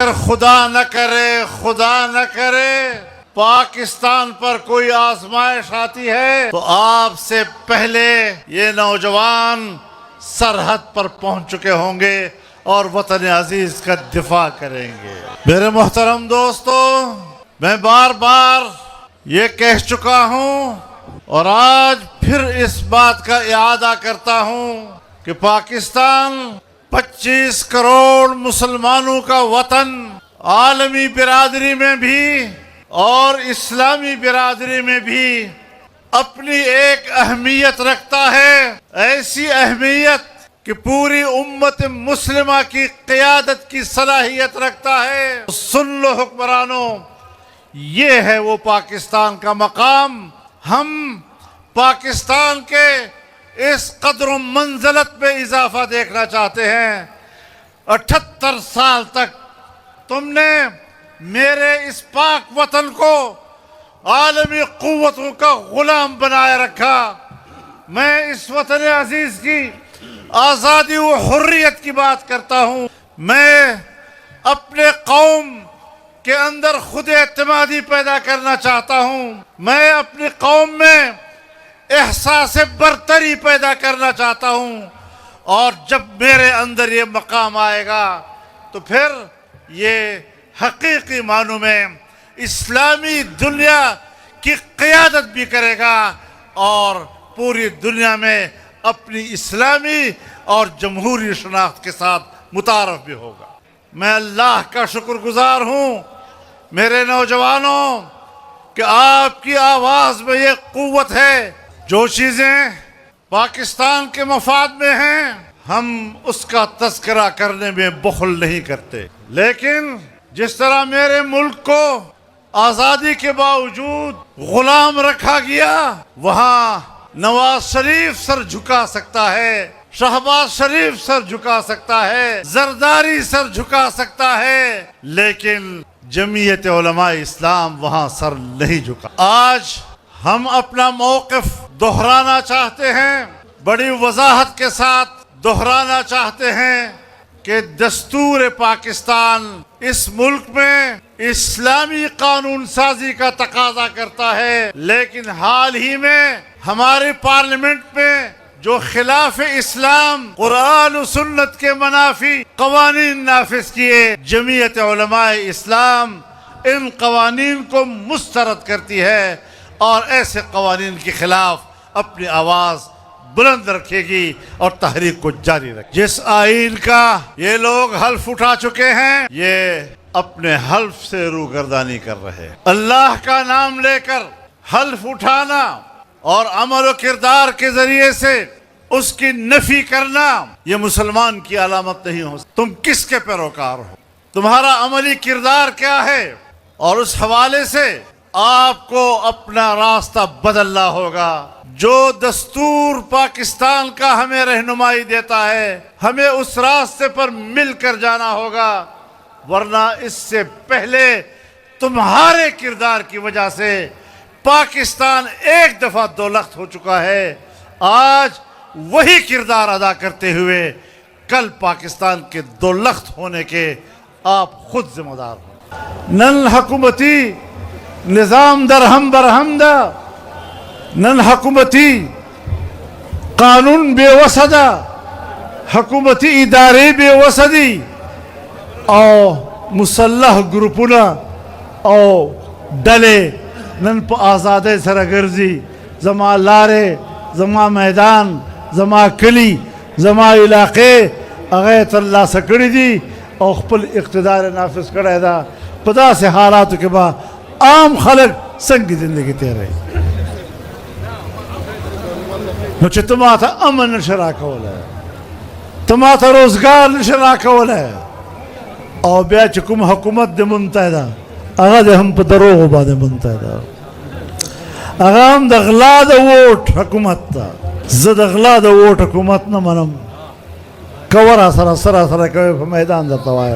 اگر خدا نہ کرے پاکستان پر کوئی آزمائش آتی ہے تو آپ سے پہلے یہ نوجوان سرحد پر پہنچ چکے ہوں گے اور وطن عزیز کا دفاع کریں گے۔ میرے محترم دوستو، میں بار بار یہ کہہ چکا ہوں اور آج پھر اس بات کا اعادہ کرتا ہوں کہ پاکستان 25 کروڑ مسلمانوں کا وطن عالمی برادری میں بھی اور اسلامی برادری میں بھی اپنی ایک اہمیت رکھتا ہے، ایسی اہمیت کہ پوری امت مسلمہ کی قیادت کی صلاحیت رکھتا ہے۔ سن لو حکمرانوں، یہ ہے وہ پاکستان کا مقام۔ ہم پاکستان کے اس قدر و منزلت میں اضافہ دیکھنا چاہتے ہیں۔ 78 سال تک تم نے میرے اس پاک وطن کو عالمی قوتوں کا غلام بنائے رکھا۔ میں اس وطن عزیز کی آزادی و حریت کی بات کرتا ہوں۔ میں اپنے قوم کے اندر خود اعتمادی پیدا کرنا چاہتا ہوں۔ میں اپنی قوم میں احساس برتری پیدا کرنا چاہتا ہوں، اور جب میرے اندر یہ مقام آئے گا تو پھر یہ حقیقی معنوں میں اسلامی دنیا کی قیادت بھی کرے گا اور پوری دنیا میں اپنی اسلامی اور جمہوری شناخت کے ساتھ متعارف بھی ہوگا۔ میں اللہ کا شکر گزار ہوں میرے نوجوانوں کہ آپ کی آواز میں یہ قوت ہے۔ جو چیزیں پاکستان کے مفاد میں ہیں ہم اس کا تذکرہ کرنے میں بخل نہیں کرتے، لیکن جس طرح میرے ملک کو آزادی کے باوجود غلام رکھا گیا، وہاں نواز شریف سر جھکا سکتا ہے، شہباز شریف سر جھکا سکتا ہے، زرداری سر جھکا سکتا ہے، لیکن جمعیت علماء اسلام وہاں سر نہیں جھکا۔ آج ہم اپنا موقف دہرانا چاہتے ہیں، بڑی وضاحت کے ساتھ دہرانا چاہتے ہیں کہ دستور پاکستان اس ملک میں اسلامی قانون سازی کا تقاضا کرتا ہے، لیکن حال ہی میں ہماری پارلیمنٹ میں جو خلاف اسلام قرآن و سنت کے منافی قوانین نافذ کیے، جمعیت علماء اسلام ان قوانین کو مسترد کرتی ہے اور ایسے قوانین کے خلاف اپنی آواز بلند رکھے گی اور تحریک کو جاری رکھے گی۔ جس آئین کا یہ لوگ حلف اٹھا چکے ہیں، یہ اپنے حلف سے روگردانی کر رہے ہیں۔ اللہ کا نام لے کر حلف اٹھانا اور عمل و کردار کے ذریعے سے اس کی نفی کرنا یہ مسلمان کی علامت نہیں ہو سکتی۔ تم کس کے پیروکار ہو؟ تمہارا عملی کردار کیا ہے؟ اور اس حوالے سے آپ کو اپنا راستہ بدلنا ہوگا۔ جو دستور پاکستان کا ہمیں رہنمائی دیتا ہے، ہمیں اس راستے پر مل کر جانا ہوگا، ورنہ اس سے پہلے تمہارے کردار کی وجہ سے پاکستان ایک دفعہ دو لخت ہو چکا ہے۔ آج وہی کردار ادا کرتے ہوئے کل پاکستان کے دو لخت ہونے کے آپ خود ذمہ دار ہوں۔ نن حکومتی نظام درہم برہم دا، نن حکومتی قانون بے وسدا، حکومتی ادارے بے وسدی او مسلح گروپنا او ڈلے نن پا آزادے سر گرزی، زما لارے، زما میدان، زما کلی، زما علاقے اغیت اللہ سکڑی دی او خپل اقتدار نافذ کردے دا۔ پدا سے حالاتو کے بعد عام خلق سنگ زندگی تیرے نو چھ تماتا امن نشرا کولا ہے، تماتا روزگار نشرا کولا ہے، او بیا چکم حکومت دے منتحدہ اگا دے ہم پا دروغ با دے منتحدہ، اگا ہم دا غلا دا ووٹ حکومت تا، زد غلا دا ووٹ حکومت نا منم کورا سرا سرا سرا کوئی پا میدان دا توائی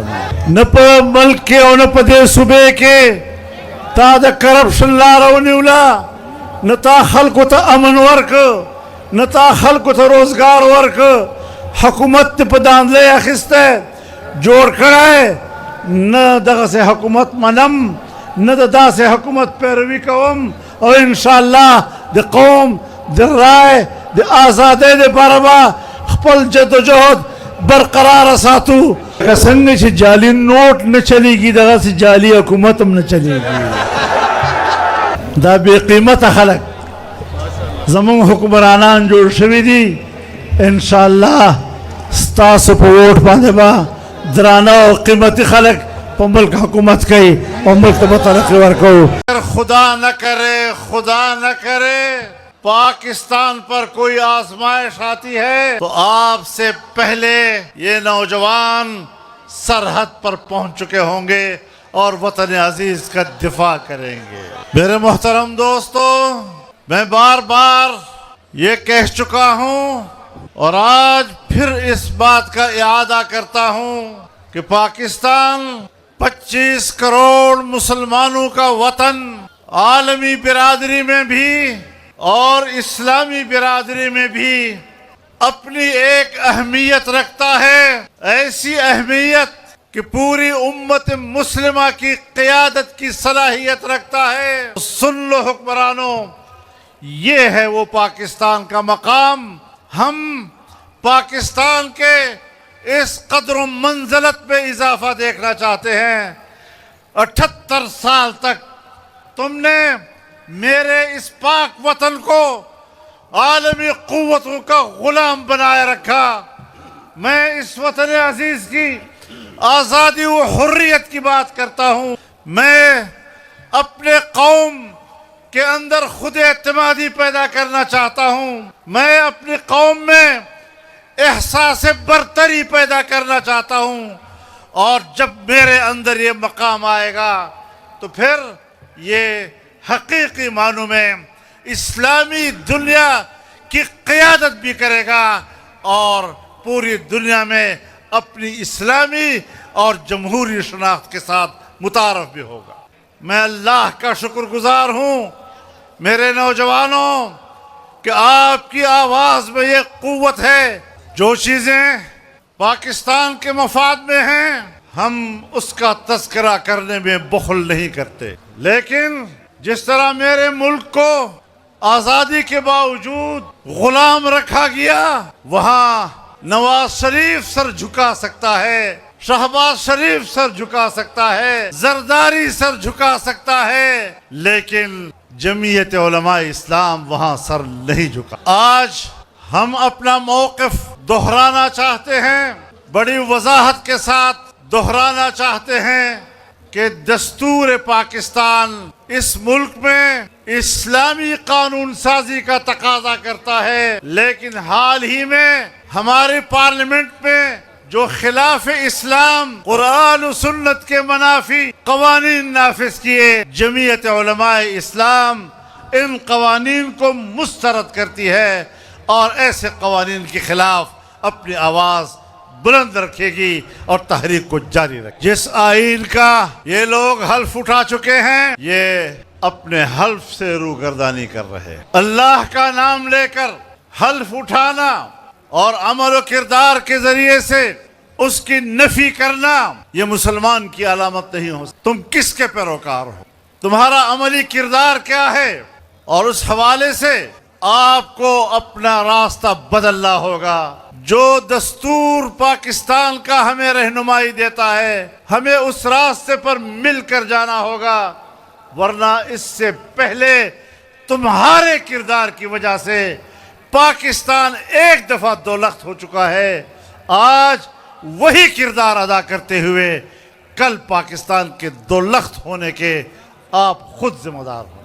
نپا ملک کے او نپا دے صوبے کے تا دا کرپشن لارو نیولا، نتا خلقو تا امن ورک، نتا خلقو تا روزگار ورک، حکومت پا داندلے اخستے جوڑ کرائے نہ دغه سے حکومت منم، نہ دا سے حکومت پیروی کوم، اور انشاءاللہ د قوم د رائے د آزادی د پاربا خپل جدوجہد برقرار ساتو. څنګه چې جعلي نوٹ نه چلیږي دغه سے جعلي حکومت هم نه چلیږي. دا بے قیمت خلق زمون حکمرانان جوړ شوي دي. انشاءاللہ ستاسو په ووټ باندې به درانه او قیمتي خلق په ملک حکومت کوي او ملک ته به ترقي ورکوو. خدا نہ کرے پاکستان پر کوئی آزمائش آتی ہے تو آپ سے پہلے یہ نوجوان سرحد پر پہنچ چکے ہوں گے اور وطن عزیز کا دفاع کریں گے. میرے محترم دوستو، میں بار بار یہ کہہ چکا ہوں اور آج پھر اس بات کا اعادہ کرتا ہوں کہ پاکستان 25 کروڑ مسلمانوں کا وطن عالمی برادری میں بھی اور اسلامی برادری میں بھی اپنی ایک اہمیت رکھتا ہے، ایسی اہمیت کہ پوری امت مسلمہ کی قیادت کی صلاحیت رکھتا ہے. سن لو حکمرانوں، یہ ہے وہ پاکستان کا مقام. ہم پاکستان کے اس قدر و منزلت میں اضافہ دیکھنا چاہتے ہیں. 78 سال تک تم نے میرے اس پاک وطن کو عالمی قوتوں کا غلام بنائے رکھا. میں اس وطن عزیز کی آزادی و حریت کی بات کرتا ہوں. میں اپنے قوم کے اندر خود اعتمادی پیدا کرنا چاہتا ہوں. میں اپنی قوم میں احساس برتری پیدا کرنا چاہتا ہوں. اور جب میرے اندر یہ مقام آئے گا تو پھر یہ حقیقی معنوں میں اسلامی دنیا کی قیادت بھی کرے گا اور پوری دنیا میں اپنی اسلامی اور جمہوری شناخت کے ساتھ متعارف بھی ہوگا. میں اللہ کا شکر گزار ہوں میرے نوجوانوں کہ آپ کی آواز میں یہ قوت ہے. جو چیزیں پاکستان کے مفاد میں ہیں ہم اس کا تذکرہ کرنے میں بخل نہیں کرتے، لیکن جس طرح میرے ملک کو آزادی کے باوجود غلام رکھا گیا، وہاں نواز شریف سر جھکا سکتا ہے، شہباز شریف سر جھکا سکتا ہے، زرداری سر جھکا سکتا ہے، لیکن جمعیت علماء اسلام وہاں سر نہیں جھکا. آج ہم اپنا موقف دہرانا چاہتے ہیں، بڑی وضاحت کے ساتھ دہرانا چاہتے ہیں کہ دستور پاکستان اس ملک میں اسلامی قانون سازی کا تقاضا کرتا ہے، لیکن حال ہی میں ہماری پارلیمنٹ میں جو خلاف اسلام قرآن و سنت کے منافی قوانین نافذ کیے، جمعیت علماء اسلام ان قوانین کو مسترد کرتی ہے اور ایسے قوانین کے خلاف اپنی آواز بلند رکھے گی اور تحریک کو جاری رکھے گی. جس آئین کا یہ لوگ حلف اٹھا چکے ہیں، یہ اپنے حلف سے روگردانی کر رہے ہیں. اللہ کا نام لے کر حلف اٹھانا اور عمل و کردار کے ذریعے سے اس کی نفی کرنا یہ مسلمان کی علامت نہیں ہو. تم کس کے پیروکار ہو؟ تمہارا عملی کردار کیا ہے؟ اور اس حوالے سے آپ کو اپنا راستہ بدلنا ہوگا. جو دستور پاکستان کا ہمیں رہنمائی دیتا ہے ہمیں اس راستے پر مل کر جانا ہوگا، ورنہ اس سے پہلے تمہارے کردار کی وجہ سے پاکستان ایک دفعہ دو لخت ہو چکا ہے. آج وہی کردار ادا کرتے ہوئے کل پاکستان کے دو لخت ہونے کے آپ خود ذمہ دار ہوں.